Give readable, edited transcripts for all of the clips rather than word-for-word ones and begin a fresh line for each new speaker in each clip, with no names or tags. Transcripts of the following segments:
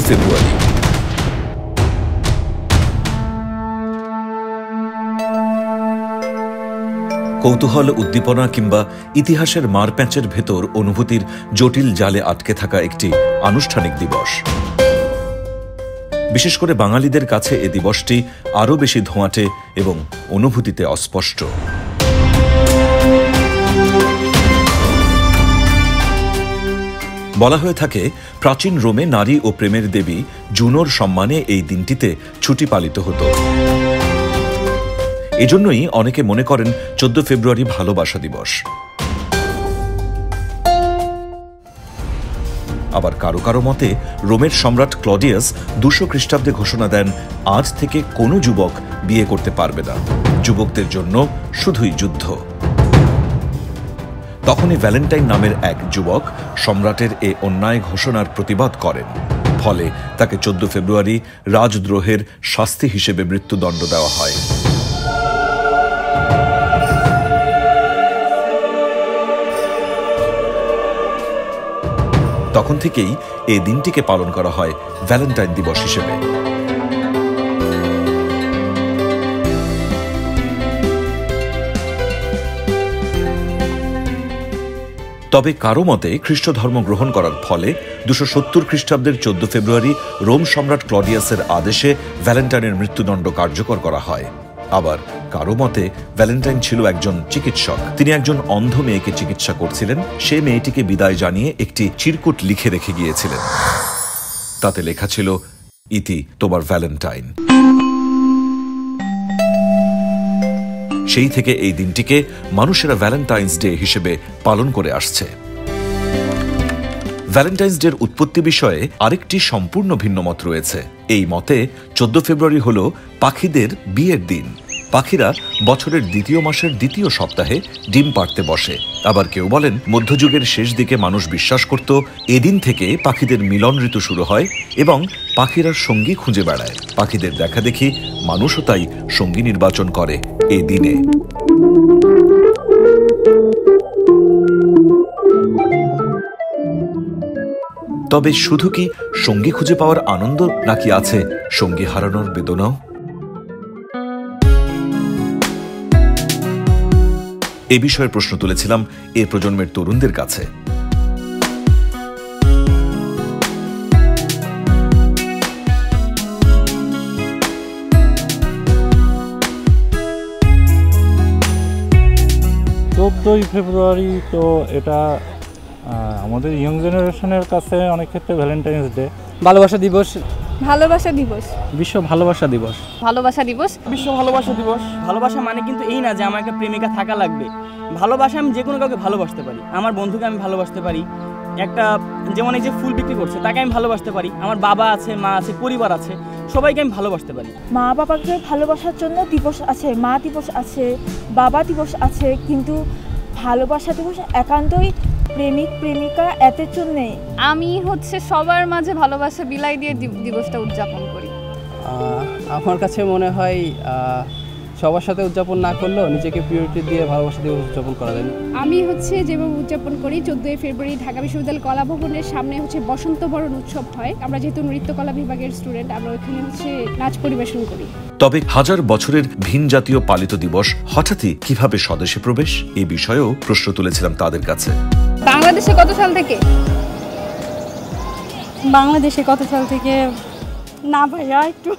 ফেব্রুয়ারি কৌতূহল, উদ্দীপনা কিংবা ইতিহাসের মারপ্যাঁচের ভেতর অনুভূতির জটিল জালে আটকে থাকা একটি আনুষ্ঠানিক দিবস। বিশেষ করে বাঙালিদের কাছে এ দিবসটি আরও বেশি ধোঁয়াটে এবং অনুভূতিতে অস্পষ্ট। বলা হয়ে থাকে, প্রাচীন রোমে নারী ও প্রেমের দেবী জুনোর সম্মানে এই দিনটিতে ছুটি পালিত হতো। এজন্যই অনেকে মনে করেন 14 ফেব্রুয়ারি ভালোবাসা দিবস। আবার কারো কারো মতে রোমের সম্রাট ক্লডিয়াস 200 খ্রিস্টাব্দে ঘোষণা দেন, আজ থেকে কোনো যুবক বিয়ে করতে পারবে না, যুবকদের জন্য শুধুই যুদ্ধ। তখনই ভ্যালেন্টাইন নামের এক যুবক সম্রাটের এ অন্যায় ঘোষণার প্রতিবাদ করেন। ফলে তাকে 14 ফেব্রুয়ারি রাজদ্রোহের শাস্তি হিসেবে মৃত্যুদণ্ড দেওয়া হয়। তখন থেকেই এই দিনটিকে পালন করা হয় ভ্যালেন্টাইন দিবস হিসেবে। তবে কারো মতে খ্রিস্ট ধর্ম গ্রহণ করার ফলে 270 খ্রিস্টাব্দের 14 ফেব্রুয়ারি রোম সম্রাট ক্লডিয়াসের আদেশে ভ্যালেন্টাইনের মৃত্যুদণ্ড কার্যকর করা হয়। আবার কারো মতে ভ্যালেন্টাইন ছিল একজন চিকিৎসক। তিনি একজন অন্ধ মেয়েকে চিকিৎসা করছিলেন। সে মেয়েটিকে বিদায় জানিয়ে একটি চিরকুট লিখে রেখে গিয়েছিলেন। তাতে লেখা ছিল, ইতি তোমার ভ্যালেন্টাইন। সেই থেকে এই দিনটিকে মানুষেরা ভ্যালেন্টাইন্স ডে হিসেবে পালন করে আসছে। ভ্যালেন্টাইন্স ডের উৎপত্তি বিষয়ে আরেকটি সম্পূর্ণ ভিন্ন মত রয়েছে। এই মতে 14 ফেব্রুয়ারি হল পাখিদের বিয়ের দিন। পাখিরা বছরের দ্বিতীয় মাসের দ্বিতীয় সপ্তাহে ডিম পাড়তে বসে। আবার কেউ বলেন, মধ্যযুগের শেষ দিকে মানুষ বিশ্বাস করত এদিন থেকে পাখিদের মিলন ঋতু শুরু হয় এবং পাখিরা সঙ্গী খুঁজে বেড়ায়। পাখিদের দেখা দেখি মানুষও তাই সঙ্গী নির্বাচন করে এই দিনে। তবে শুধু কি সঙ্গী খুঁজে পাওয়ার আনন্দ, নাকি আছে সঙ্গী হারানোর বেদনাও? এ বিষয়ে প্রশ্ন তুলেছিলাম এ প্রজন্মের তরুণদের কাছে।
ফেব্রুয়ারি তো এটা আমাদের ইয়ং জেনারেশনের কাছে অনেক ক্ষেত্রে ভ্যালেন্টাইন্স ডে,
ভালোবাসা দিবস,
ভালোবাসা দিবস,
বিশ্ব ভালোবাসা দিবস,
ভালোবাসা দিবস,
বিশ্ব ভালোবাসা দিবস।
ভালোবাসা মানে কিন্তু এই না যে আমার একটা প্রেমিকা থাকা লাগবে। ভালোবাসা আমি যে কোনো কাউকে ভালোবাসতে পারি। আমার বন্ধুকে আমি ভালোবাসতে পারি। একটা যেমন এই যে ফুল বিক্রি করছে তাকে আমি ভালোবাসতে পারি। আমার বাবা আছে, মা আছে, পরিবার আছে, সবাইকে আমি ভালোবাসতে পারি।
মা বাবাকে ভালোবাসার জন্য দিবস আছে, মা দিবস আছে, বাবা দিবস আছে, কিন্তু ভালোবাসা দিবস একান্তই প্রেমিক প্রেমিকা এতের জন্যে।
আমি সবার মাঝে ভালোবাসা বিলাই দিয়ে দিবসটা উদযাপন করি।
আমার কাছে মনে হয় সবার সাথে উদযাপন না করলেও নিজেকে প্রিয়রিটি দিয়ে ভালোবাসা দিবস উদযাপন করা যায়।
আমি যেভাবে উদযাপন করি, 14 ফেব্রুয়ারি ঢাকা বিশ্ববিদ্যালয় কলা ভবনের সামনে বসন্ত বরণ উৎসব হয়। আমরা যেহেতু নৃত্যকলা বিভাগের স্টুডেন্ট, আমরা ওখানে নাচ পরিবেশন করি।
তবে হাজার বছরের ভিন জাতীয় পালিত দিবস হঠাৎই কিভাবে স্বদেশে প্রবেশ, এই বিষয়েও প্রশ্ন তুলেছিলাম তাদের কাছে।
বাংলাদেশে কত সাল থেকে?
বাংলাদেশে কত সাল থেকে না ভাইয়া, একটু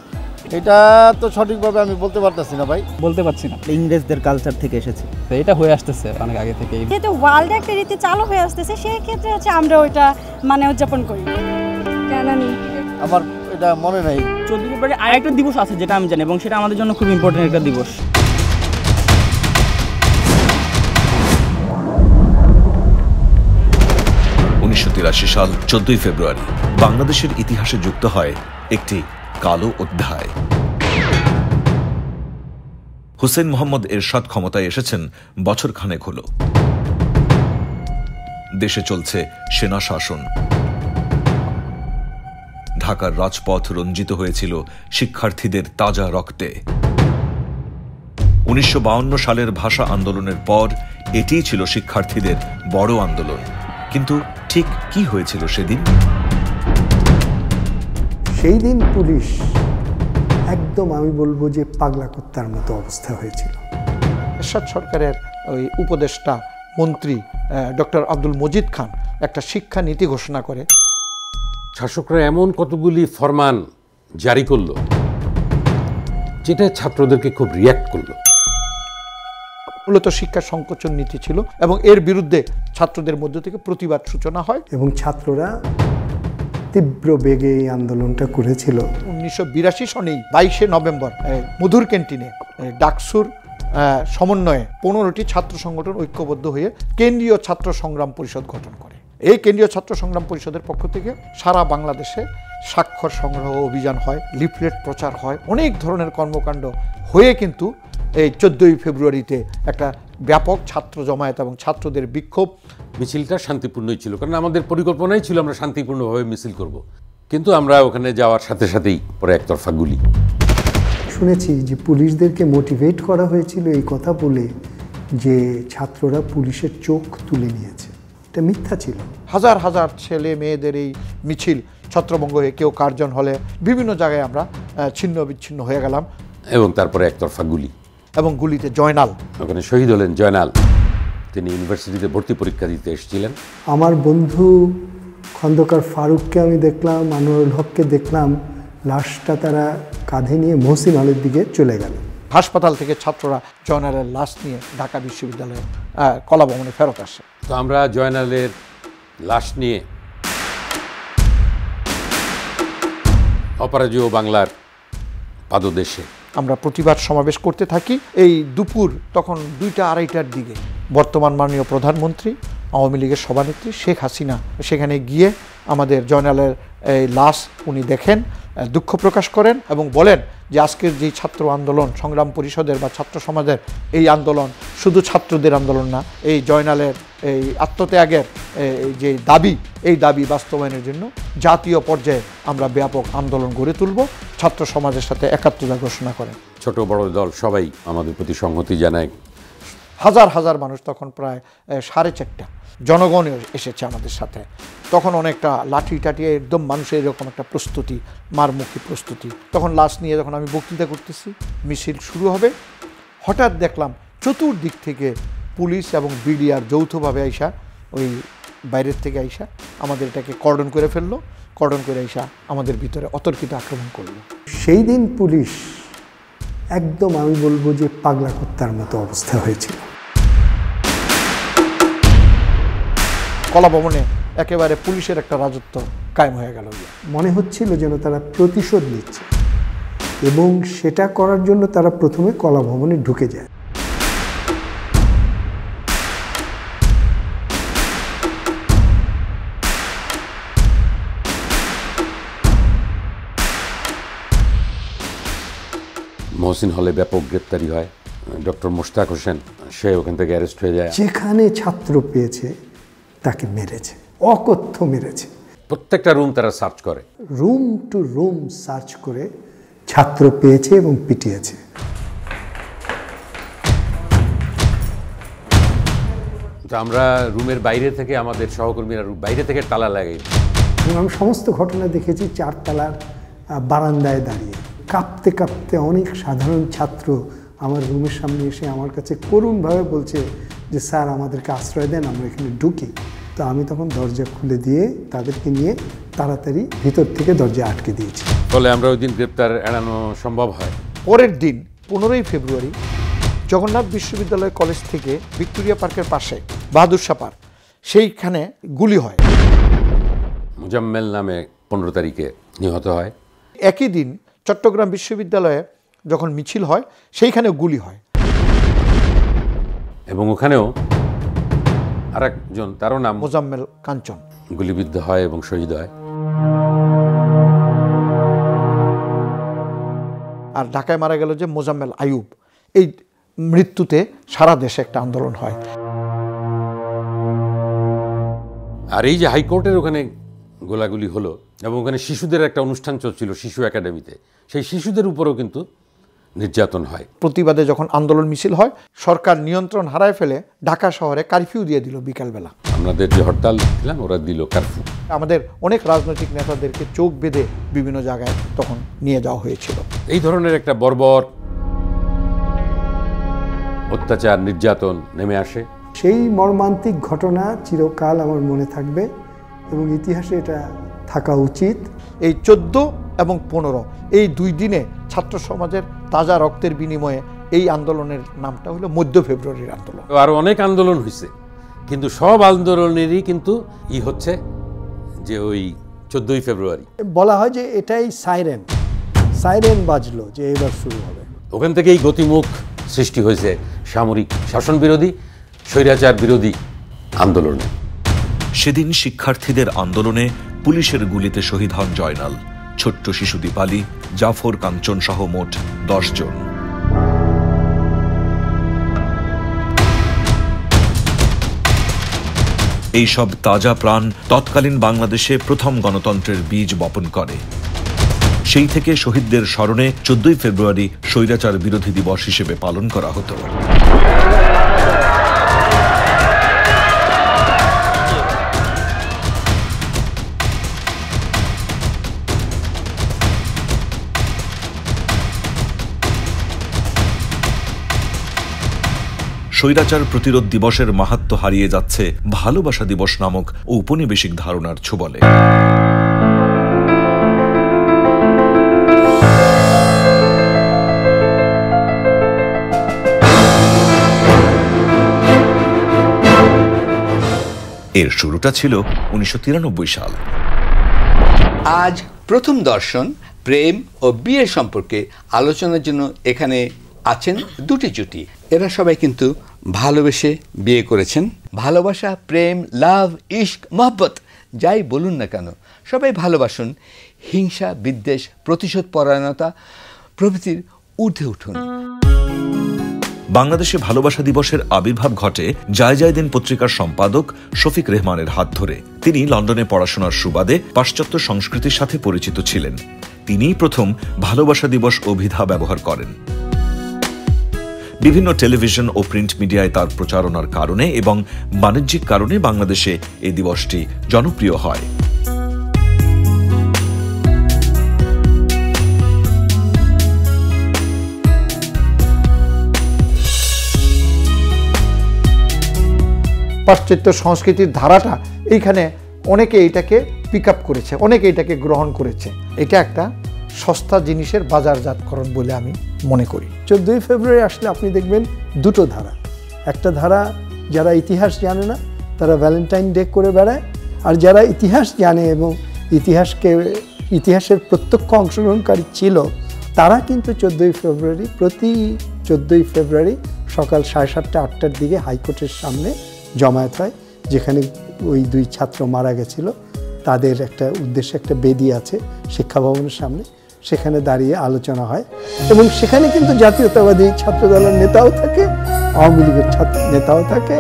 এটা তো সঠিকভাবে আমি বলতে পারতেছি না ভাই,
বলতে পারছি না।
ইংরেজদের কালচার থেকে এসেছে,
তো এটা হয়ে আসতেছে অনেক আগে থেকে।
যেহেতু ওয়ার্ল্ড একটা রীতি চালু হয়ে আসতেছে, সেই ক্ষেত্রে আমরা ওইটা উদযাপন করি।
জানি
আমার এটা মনে নাই।
14 ফেব্রুয়ারি আরেকটা দিবস আছে যেটা আমি জানি, এবং সেটা আমাদের জন্য খুব ইম্পর্টেন্ট একটা দিবস।
সাল 14 ফেব্রুয়ারি বাংলাদেশের ইতিহাসে যুক্ত হয় একটি কালো অধ্যায়। হুসেইন মোহাম্মদ এরশাদ ক্ষমতায় এসেছেন বছর খানেক হল। দেশে চলছে সেনা শাসন। ঢাকার রাজপথ রঞ্জিত হয়েছিল শিক্ষার্থীদের তাজা রক্তে। 1952 সালের ভাষা আন্দোলনের পর এটিই ছিল শিক্ষার্থীদের বড় আন্দোলন। কিন্তু ঠিক কি হয়েছিল সেদিন?
সেই দিন পুলিশ একদম, আমি বলবো যে পাগলা কুত্তার মতো অবস্থা হয়েছিল।
এরশাদ সরকারের ওই উপদেষ্টা মন্ত্রী ডক্টর আব্দুল মজিদ খান একটা শিক্ষা নীতি ঘোষণা করে।
শাসকরা এমন কতগুলি ফরমান জারি করলো যেটা ছাত্রদেরকে খুব রিয়্যাক্ট করলো।
মূলত শিক্ষা সংকোচন নীতি ছিল এবং এর বিরুদ্ধে ছাত্রদের মধ্য থেকে প্রতিবাদ সূচনা হয়
এবং ছাত্ররা তীব্র বেগে এই আন্দোলনটা করেছিল।
1982 সনেই 22শে নভেম্বর মধুর ক্যান্টিনে ডাকসুর সমন্বয়ে 15টি ছাত্র সংগঠন ঐক্যবদ্ধ হয়ে কেন্দ্রীয় ছাত্র সংগ্রাম পরিষদ গঠন করে। এই কেন্দ্রীয় ছাত্র সংগ্রাম পরিষদের পক্ষ থেকে সারা বাংলাদেশে স্বাক্ষর সংগ্রহ অভিযান হয়, লিফলেট প্রচার হয়, অনেক ধরনের কর্মকাণ্ড হয়ে কিন্তু এই 14ই ফেব্রুয়ারিতে একটা ব্যাপক ছাত্র জমায়েত এবং ছাত্রদের বিক্ষোভ।
মিছিলটা শান্তিপূর্ণই ছিল, কারণ আমাদের পরিকল্পনাই ছিল আমরা শান্তিপূর্ণভাবে মিছিল করব, কিন্তু আমরা ওখানে যাওয়ার সাথে সাথেই পরে একতরফা গুলি।
শুনেছি যে পুলিশদেরকে মোটিভেট করা হয়েছিল এই কথা বলে যে ছাত্ররা পুলিশের চোখ তুলে নিয়েছে। এটা মিথ্যা ছিল।
হাজার হাজার ছেলে মেয়েদের এই মিছিল ছত্রভঙ্গ হয়ে কেউ কার্জন হলে বিভিন্ন জায়গায় আমরা ছিন্ন বিচ্ছিন্ন হয়ে গেলাম।
এবং তারপরে একতরফা গুলি
এবং গুলিতে জয়নাল,
ওখানে শহীদ হলেন জয়নাল। তিনি ইউনিভার্সিটিতে ভর্তি পরীক্ষা দিতে এসেছিলেন।
আমার বন্ধু খন্দকার ফারুককে আমি দেখলাম, আনোয়ারুল হককে দেখলাম, লাশটা তারা কাঁধে নিয়ে মহসিন হলের দিকে চলে গেল।
হাসপাতাল থেকে ছাত্ররা জয়নালের লাশ নিয়ে ঢাকা বিশ্ববিদ্যালয়ে কলাভবনে ফেরত আসে।
তো আমরা জয়নালের লাশ নিয়ে অপরাজেয় বাংলার পাদদেশে
আমরা প্রতিবাদ সমাবেশ করতে থাকি। এই দুপুর তখন 2টা-2:30টার দিকে বর্তমান মাননীয় প্রধানমন্ত্রী, আওয়ামী লীগের সভানেত্রী শেখ হাসিনা সেখানে গিয়ে আমাদের জয়নালের এই লাশ উনি দেখেন, দুঃখ প্রকাশ করেন এবং বলেন যে আজকের যেই ছাত্র আন্দোলন সংগ্রাম পরিষদের বা ছাত্র সমাজের এই আন্দোলন শুধু ছাত্রদের আন্দোলন না, এই জয়নালের এই আত্মত্যাগের যে দাবি, এই দাবি বাস্তবায়নের জন্য জাতীয় পর্যায়ে আমরা ব্যাপক আন্দোলন গড়ে তুলব। ছাত্র সমাজের সাথে একাত্মতা ঘোষণা করেন।
ছোট বড় দল সবাই আমাদের প্রতি সংহতি জানায়।
হাজার হাজার মানুষ, তখন প্রায় 4:30 জনগণ এসেছে আমাদের সাথে। তখন অনেকটা লাঠি টাঠি একদম মানুষের এরকম একটা প্রস্তুতি, মারমুখী প্রস্তুতি। তখন লাশ নিয়ে যখন আমি বক্তৃতা করতেছি, মিছিল শুরু হবে, হঠাৎ দেখলাম চতুর্দিক থেকে পুলিশ এবং বিডিআর যৌথভাবে আইসা, ওই বাইরের থেকে আইসা আমাদের এটাকে কর্ডন করে ফেললো। কর্ডন করে আইসা আমাদের ভিতরে অতর্কিত আক্রমণ করলো।
সেই দিন পুলিশ একদম, আমি বলবো যে পাগলা কুত্তার মতো অবস্থা হয়েছিল।
কলাভবনে একেবারে পুলিশের একটা রাজত্ব কায়েম হয়ে গেল।
মনে হচ্ছিল যেন তারা প্রতিশোধ নিচ্ছে এবং সেটা করার জন্য তারা প্রথমে কলাভবনে ঢুকে যায়।
মহসিন হলে ব্যাপক গ্রেপ্তারি হয়। ডক্টর মোশতাক হোসেন সে ওখান থেকে অ্যারেস্ট হয়ে যায়।
যেখানে ছাত্র পেয়েছে তাকে মেরেছে, অকথ্য মেরেছে।
প্রত্যেকটা রুম তারা সার্চ করে,
রুম টু রুম সার্চ করে ছাত্র পেয়েছে এবং পিটিয়েছে।
তো আমরা রুমের বাইরে থেকে, আমাদের সহকর্মীরা বাইরে থেকে তালা লাগাই।
এবং আমি সমস্ত ঘটনা দেখেছি 4 তলার বারান্দায় দাঁড়িয়ে কাঁপতে কাঁপতে অনেক সাধারণ ছাত্র আমার রুমের সামনে এসে আমার কাছে করুণভাবে বলছে যে স্যার আমাদেরকে আশ্রয় দেন, আমরা এখানে ঢুকি। তো আমি তখন দরজা খুলে দিয়ে তাদেরকে নিয়ে তাড়াতাড়ি ভিতর থেকে দরজা আটকে দিয়েছি।
ফলে আমরা ওই দিন গ্রেপ্তার এড়ানো সম্ভব হয়।
পরের দিন 15ই ফেব্রুয়ারি জগন্নাথ বিশ্ববিদ্যালয় কলেজ থেকে ভিক্টোরিয়া পার্কের পাশে বাহাদুর শাহ পার্ক, সেইখানে গুলি হয়।
মুজাম্মেল নামে 15 তারিখে নিহত হয়।
একই দিন চট্টগ্রাম বিশ্ববিদ্যালয়ে যখন মিছিল হয় সেইখানেও গুলি হয়
এবং ওখানেও আরেকজন, তারও নাম
মোজাম্মেল কাঞ্চন,
গুলিবিদ্ধ হয় এবং শহীদ হয়।
আর ঢাকায় মারা গেল যে মোজাম্মেল আইয়ুব। এই মৃত্যুতে সারা দেশে একটা আন্দোলন হয়।
আর এই যে হাইকোর্টের ওখানে গোলাগুলি হলো এবং ওখানে শিশুদের একটা অনুষ্ঠান চলছিল শিশু একাডেমিতে, সেই শিশুদের উপরেও কিন্তু নির্যাতন হয়।
প্রতিবাদে যখন আন্দোলন মিছিল হয়, সরকার নিয়ন্ত্রণ হারায় ফেলে ঢাকা শহরে কারফিউ দিয়ে দিল বিকালবেলা।
আমাদের যে হরতাল ছিলাম ওরা দিল কারফিউ।
আমাদের অনেক রাজনৈতিক নেতাদেরকে চোখ বেঁধে বিভিন্ন জায়গায় তখন নিয়ে যাওয়া হয়েছিল।
এই ধরনের একটা বর্বর অত্যাচার নির্যাতন নেমে আসে।
সেই মর্মান্তিক ঘটনা চিরকাল আমার মনে থাকবে এবং ইতিহাসে এটা থাকা উচিত।
এই 14 এবং 15 এই 2 দিনে ছাত্র সমাজের তাজা রক্তের বিনিময়ে এই আন্দোলনের নামটা হলো মধ্য ফেব্রুয়ারির আন্দোলন।
আরও অনেক আন্দোলন হয়েছে, কিন্তু সব আন্দোলনেরই কিন্তু হচ্ছে যে ওই 14ই ফেব্রুয়ারি।
বলা হয় যে এটাই সাইরেন বাজলো যে এবার শুরু হবে।
ওখান থেকেই গতিমুখ সৃষ্টি হয়েছে সামরিক শাসন বিরোধী, স্বৈরাচার বিরোধী আন্দোলনে।
সেদিন শিক্ষার্থীদের আন্দোলনে পুলিশের গুলিতে শহীদ হন জয়নাল, ছোট্ট শিশু দীপালি, জাফর, কাঞ্চন সহ মোট 10 জন। এইসব তাজা প্রাণ তৎকালীন বাংলাদেশে প্রথম গণতন্ত্রের বীজ বপন করে। সেই থেকে শহীদদের স্মরণে 14ই ফেব্রুয়ারি স্বৈরাচার বিরোধী দিবস হিসেবে পালন করা হতো। স্বৈরাচার প্রতিরোধ দিবসের মাহাত্ম্য হারিয়ে যাচ্ছে ভালোবাসা দিবস নামক ঔপনিবেশিক ধারণার ছোবলে। এর শুরুটা ছিল 1993 সাল।
আজ প্রথম দর্শন, প্রেম ও বিয়ের সম্পর্কে আলোচনার জন্য এখানে আছেন দুটি জুটি। এরা সবাই কিন্তু ভালোবেসে বিয়ে করেছেন। ভালোবাসা, প্রেম, লাভ, ইশক, মহব্বত যাই বলুন না কেন, সবাই ভালোবাসুন। হিংসা, বিদ্বেষ, প্রতিশোধ পরায়ণতা প্রভৃতির ঊর্ধ্বে উঠুন।
বাংলাদেশে ভালোবাসা দিবসের আবির্ভাব ঘটে যায় দিন পত্রিকার সম্পাদক শফিক রেহমানের হাত ধরে। তিনি লন্ডনে পড়াশোনার সুবাদে পাশ্চাত্য সংস্কৃতির সাথে পরিচিত ছিলেন। তিনিই প্রথম ভালোবাসা দিবস অভিধা ব্যবহার করেন। বিভিন্ন টেলিভিশন ও প্রিন্ট মিডিয়ায় তার প্রচারণার কারণে এবং বাণিজ্যিক কারণে বাংলাদেশে এই দিবসটি জনপ্রিয় হয়।
পাশ্চাত্য সংস্কৃতির ধারাটা এইখানে অনেকে এটাকে পিক আপ করেছে, অনেকে এটাকে গ্রহণ করেছে। এটা একটা সস্তা জিনিসের বাজারজাতকরণ বলে আমি মনে করি।
14ই ফেব্রুয়ারি আসলে আপনি দেখবেন দুটো ধারা। একটা ধারা যারা ইতিহাস জানে না তারা ভ্যালেন্টাইন ডে করে বেড়ায়, আর যারা ইতিহাস জানে এবং ইতিহাসের প্রত্যক্ষ অংশগ্রহণকারী ছিল তারা কিন্তু 14ই ফেব্রুয়ারি প্রতি 14ই ফেব্রুয়ারি সকাল 7:30-8টার দিকে হাইকোর্টের সামনে জমায়েত হয়, যেখানে ওই 2 ছাত্র মারা গেছিল তাদের একটা উদ্দেশ্যে একটা বেদি আছে শিক্ষা ভবনের সামনে, সেখানে দাঁড়িয়ে আলোচনা হয় এবং সেখানে কিন্তু জাতীয়তাবাদী ছাত্র দলের নেতাও থাকে, আওয়ামী লীগের নেতাও থাকে,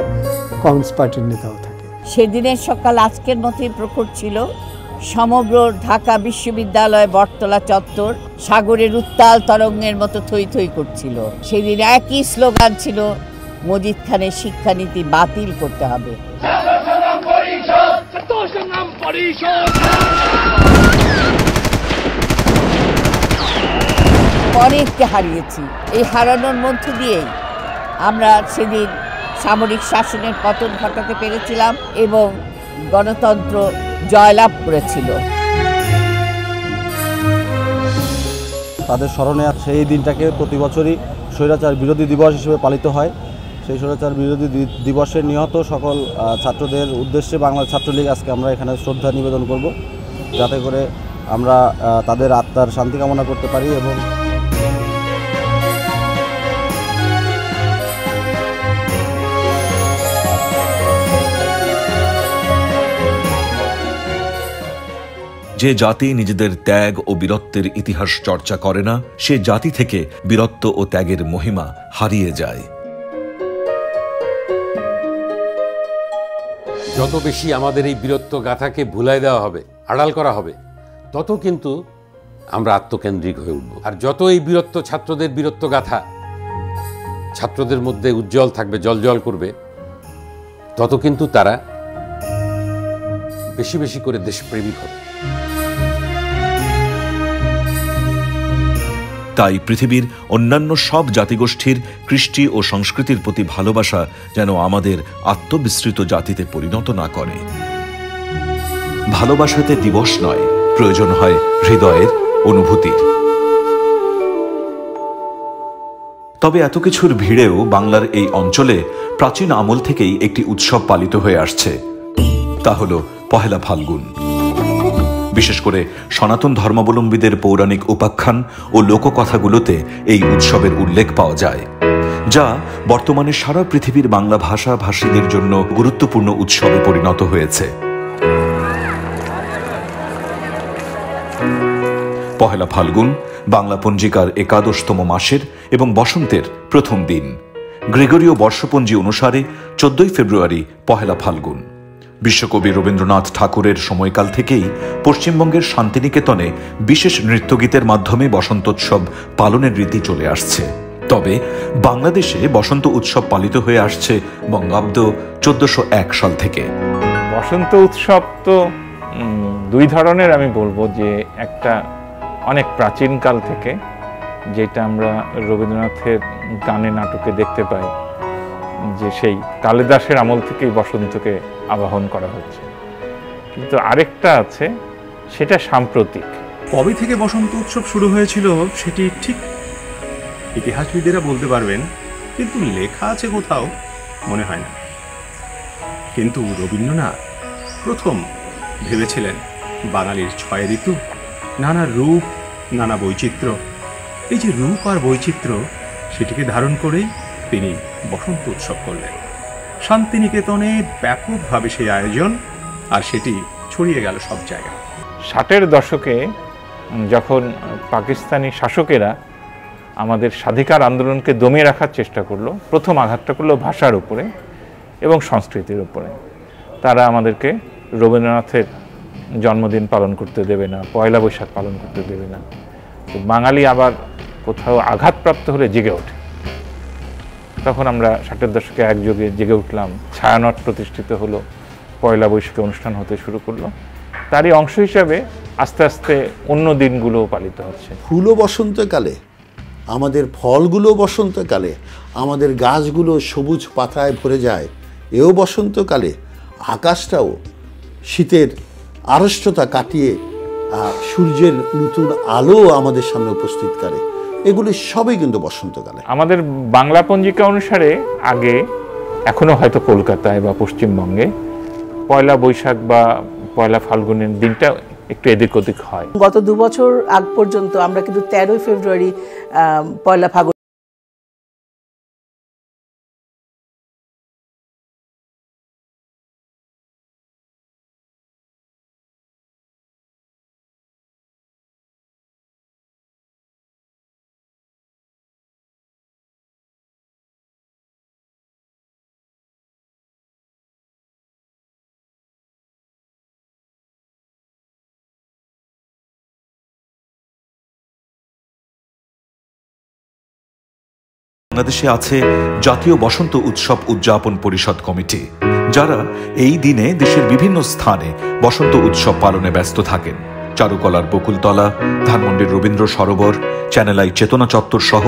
কমিউনিস্ট পার্টির নেতাও থাকে।
সেদিনের সকাল আজকের মতোই প্রখর ছিল। সমগ্র ঢাকা বিশ্ববিদ্যালয় বটতলা চত্বর সাগরের উত্তাল তরঙ্গের মতো থই থই করছিল। সেদিন একই স্লোগান ছিল, মজিদ খানের শিক্ষানীতি বাতিল করতে হবে। অনেককে হারিয়েছি। এই হারানোর মধ্য দিয়েই আমরা সেদিন সামরিক শাসনের পতন ঘটাতে পেরেছিলাম এবং গণতন্ত্র জয়লাভ করেছিল।
তাদের স্মরণে সেই দিনটাকে প্রতি বছরই স্বৈরাচার বিরোধী দিবস হিসেবে পালিত হয়। সেই স্বৈরাচার বিরোধী দিবসে নিহত সকল ছাত্রদের উদ্দেশ্যে বাংলা ছাত্রলীগ আজকে আমরা এখানে শ্রদ্ধা নিবেদন করব, যাতে করে আমরা তাদের আত্মার শান্তি কামনা করতে পারি। এবং
যে জাতি নিজেদের ত্যাগ ও বীরত্বের ইতিহাস চর্চা করে না, সে জাতি থেকে বীরত্ব ও ত্যাগের মহিমা হারিয়ে যায়।
যত বেশি আমাদের এই বীরত্ব গাথাকে ভুলাই দেওয়া হবে, আড়াল করা হবে, তত কিন্তু আমরা আত্মকেন্দ্রিক হয়ে উঠব। আর যত এই বীরত্ব, ছাত্রদের বীরত্ব গাথা ছাত্রদের মধ্যে উজ্জ্বল থাকবে, জলজল করবে, তত কিন্তু তারা বেশি বেশি করে দেশপ্রেমিক হবে।
তাই পৃথিবীর অন্যান্য সব জাতিগোষ্ঠীর কৃষ্টি ও সংস্কৃতির প্রতি ভালোবাসা যেন আমাদের আত্মবিস্মৃত জাতিতে পরিণত না করে। ভালোবাসাতে দিবস নয়, প্রয়োজন হয় হৃদয়ের, অনুভূতির। তবে এত কিছুর ভিড়েও বাংলার এই অঞ্চলে প্রাচীন আমল থেকেই একটি উৎসব পালিত হয়ে আসছে, তা হল পহেলা ফাল্গুন। বিশেষ করে সনাতন ধর্মাবলম্বীদের পৌরাণিক উপাখ্যান ও লোককথাগুলোতে এই উৎসবের উল্লেখ পাওয়া যায়, যা বর্তমানে সারা পৃথিবীর বাংলা ভাষাভাষীদের জন্য গুরুত্বপূর্ণ উৎসবে পরিণত হয়েছে। পহেলা ফাল্গুন বাংলা পঞ্জিকার একাদশতম মাসের এবং বসন্তের প্রথম দিন। গ্রেগরীয় বর্ষপঞ্জি অনুসারে 14 ফেব্রুয়ারি পহেলা ফাল্গুন। বিশ্বকবি রবীন্দ্রনাথ ঠাকুরের সময়কাল থেকেই পশ্চিমবঙ্গের শান্তিনিকেতনে বিশেষ নৃত্যগীতের মাধ্যমে বসন্তোৎসব পালনের রীতি চলে আসছে। তবে বাংলাদেশে বসন্ত উৎসব পালিত হয়ে আসছে বঙ্গাব্দ 1401 সাল থেকে।
বসন্ত উৎসব তো দুই ধরনের আমি বলবো, যে একটা অনেক প্রাচীনকাল থেকে, যেটা আমরা রবীন্দ্রনাথের গানে নাটকে দেখতে পাই, যে সেই কালিদাসের আমল থেকেই বসন্তকে আবাহন করা হচ্ছে। কিন্তু আরেকটা আছে, সেটা সাম্প্রতিক।
কবে থেকে বসন্ত উৎসব শুরু হয়েছিল সেটি ঠিক ইতিহাসবিদেরা বলতে পারবেন, কিন্তু লেখা আছে কোথাও মনে হয় না। কিন্তু রবীন্দ্রনাথ প্রথম ভেবেছিলেন বাঙালির 6 ঋতু, নানা রূপ, নানা বৈচিত্র্য। এই যে রূপ আর বৈচিত্র্য, সেটিকে ধারণ করেই তিনি বসন্ত উৎসব করলেন। শান্তিনিকেতনে ব্যাপকভাবে সেই আয়োজন, আর সেটি ছড়িয়ে গেল সব জায়গায়।
60-এর দশকে যখন পাকিস্তানি শাসকেরা আমাদের স্বাধিকার আন্দোলনকে দমিয়ে রাখার চেষ্টা করলো, প্রথম আঘাতটা করলো ভাষার উপরে এবং সংস্কৃতির উপরে। তারা আমাদেরকে রবীন্দ্রনাথের জন্মদিন পালন করতে দেবে না, পয়লা বৈশাখ পালন করতে দেবে না। তো বাঙালি আবার কোথাও আঘাতপ্রাপ্ত হলে জেগে ওঠে। তখন আমরা 60-এর দশকে একযোগে জেগে উঠলাম, ছায়ানট প্রতিষ্ঠিত হলো, পয়লা বৈশাখে অনুষ্ঠান হতে শুরু করলো। তারই অংশ হিসাবে আস্তে আস্তে অন্য দিনগুলো পালিত হচ্ছে।
ফুলও বসন্তকালে, আমাদের ফলগুলো বসন্তকালে, আমাদের গাছগুলো সবুজ পাতায় ভরে যায়, এও বসন্তকালে। আকাশটাও শীতের আড়ষ্টতা কাটিয়ে সূর্যের নতুন আলো আমাদের সামনে উপস্থিত করে। এগুলি সবই কিন্তু বসন্তকালে।
আমাদের বাংলা পঞ্জিকা অনুসারে আগে, এখনো হয়তো কলকাতায় বা পশ্চিমবঙ্গে পয়লা বৈশাখ বা পয়লা ফাল্গুনের দিনটা একটু এদিক ওদিক হয়।
গত 2 বছর আগ পর্যন্ত আমরা কিন্তু 13 ফেব্রুয়ারি পয়লা ফাল্গুন
বাংলাদেশে আছে জাতীয় বসন্ত উৎসব উদযাপন পরিষদ কমিটি, যারা এই দিনে দেশের বিভিন্ন স্থানে বসন্ত উৎসব পালনে ব্যস্ত থাকেন। চারুকলার বকুলতলা, ধানমন্ডির রবীন্দ্র সরোবর, চ্যানেলাই চেতনা চত্বর সহ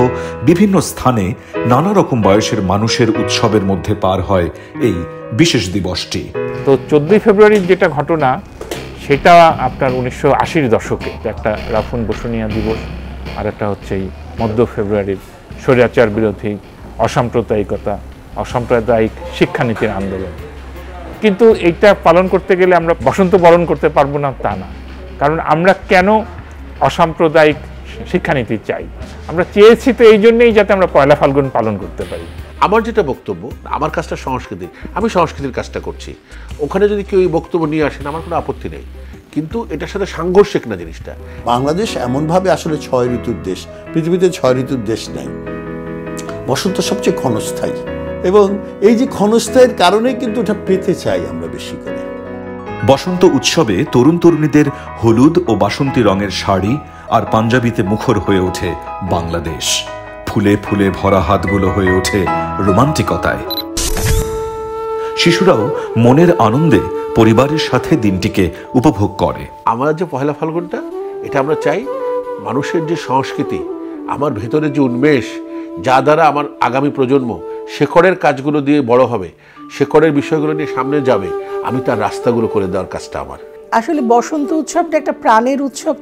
বিভিন্ন স্থানে নানা রকম বয়সের মানুষের উৎসবের মধ্যে পার হয় এই বিশেষ দিবসটি।
তো 14 ফেব্রুয়ারির যেটা ঘটনা, সেটা আপনার 1980-র দশকে একটা রাফুন বসুনিয়া দিবস, আর একটা হচ্ছে এই মধ্য ফেব্রুয়ারির স্বৈরাচার বিরোধী অসাম্প্রদায়িকতা, অসাম্প্রদায়িক শিক্ষানীতির আন্দোলন। কিন্তু এইটা পালন করতে গেলে আমরা বসন্ত বরণ করতে পারবো না তা না। কারণ আমরা কেন অসাম্প্রদায়িক শিক্ষানীতি চাই? আমরা চেয়েছি তো এই জন্যেই যাতে আমরা পয়লা ফাল্গুন পালন করতে পারি।
আমার যেটা বক্তব্য, আমার কাজটা সংস্কৃতি, আমি সংস্কৃতির কাজটা করছি। ওখানে যদি কেউ এই বক্তব্য নিয়ে আসেন, আমার কোনো আপত্তি নেই, কিন্তু এটার সাথে সাংঘর্ষিক না জিনিসটা।
বাংলাদেশ এমনভাবে আসলে 6 ঋতুর দেশ, পৃথিবীতে 6 ঋতুর দেশ নাই। বসন্ত সবচেয়ে ক্ষণস্থায়ী, এবং এই যে ক্ষণস্থায়ীর কারণে কিন্তু এটা পেতে চাই আমরা বেশি করে।
বসন্ত উৎসবে তরুণ তরুণীদের হলুদ ও বাসন্তী রঙের শাড়ি আর পাঞ্জাবিতে মুখর হয়ে ওঠে বাংলাদেশ। ফুলে ফুলে ভরা হাতগুলো হয়ে ওঠে রোমান্টিকতায়। শিশুরাও মনের আনন্দে পরিবারের সাথে দিনটিকে উপভোগ করে।
আমরা যে পহেলা ফাল্গুনটা, এটা আমরা চাই মানুষের যে সংস্কৃতি, আমার ভেতরে যে উন্মেষ, যা দ্বারা আমার আগামী প্রজন্ম শেকড়ের কাজগুলো দিয়ে বড় হবে, শেকড়ের বিষয়গুলো নিয়ে সামনে যাবে, আমি তার রাস্তাগুলো করে দেওয়ার কাজটা আমার।
আসলে বসন্ত উৎসবটা একটা প্রাণের উৎসব,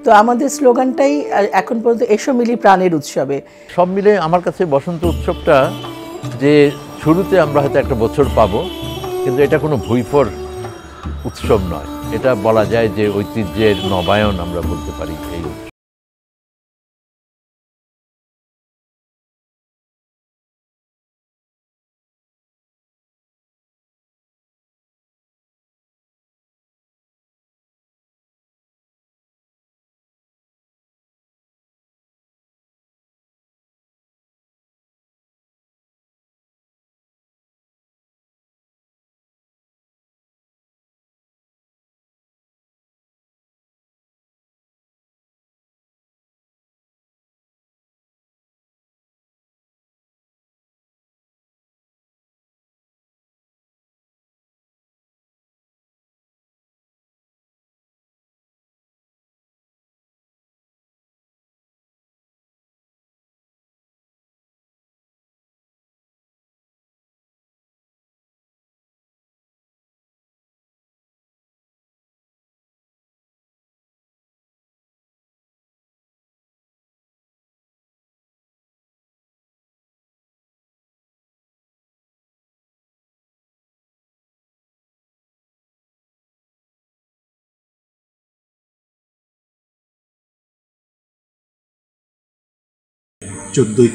তো আমাদের স্লোগানটাই এখন পর্যন্ত এসো মিলি প্রাণের উৎসবে।
সব মিলে আমার কাছে বসন্ত উৎসবটা যে শুরুতে আমরা হয়তো একটা বছর পাবো, কিন্তু এটা কোনো ভুইফোর উৎসব নয়, এটা বলা যায় যে ঐতিহ্যের নবায়ন আমরা বলতে পারি এই উৎসব।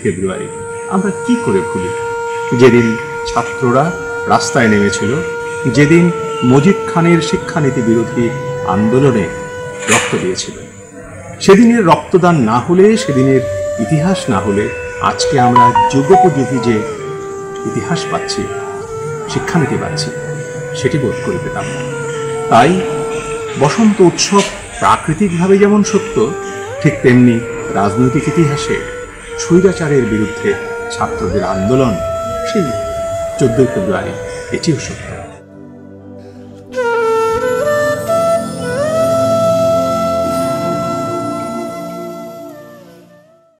ফেব্রুয়ারি আমরা কি করে ভুলি? যেদিন ছাত্ররা রাস্তায় নেমেছিল, যেদিন মজিদ খানের শিক্ষানীতি বিরোধী আন্দোলনে রক্ত দিয়েছিল। সেদিনের রক্তদান না হলে, সেদিনের ইতিহাস না হলে, আজকে আমরা যুগোপযোগী যে ইতিহাস পাচ্ছি, শিক্ষানীতি পাচ্ছি, সেটি বোধ করে পেতাম না। তাই বসন্ত উৎসব প্রাকৃতিকভাবে যেমন সত্য, ঠিক তেমনি রাজনৈতিক ইতিহাসে স্বৈরাচারের বিরুদ্ধে ছাত্রদের আন্দোলন সেই 14 ফেব্রুয়ারি এটিও সত্য।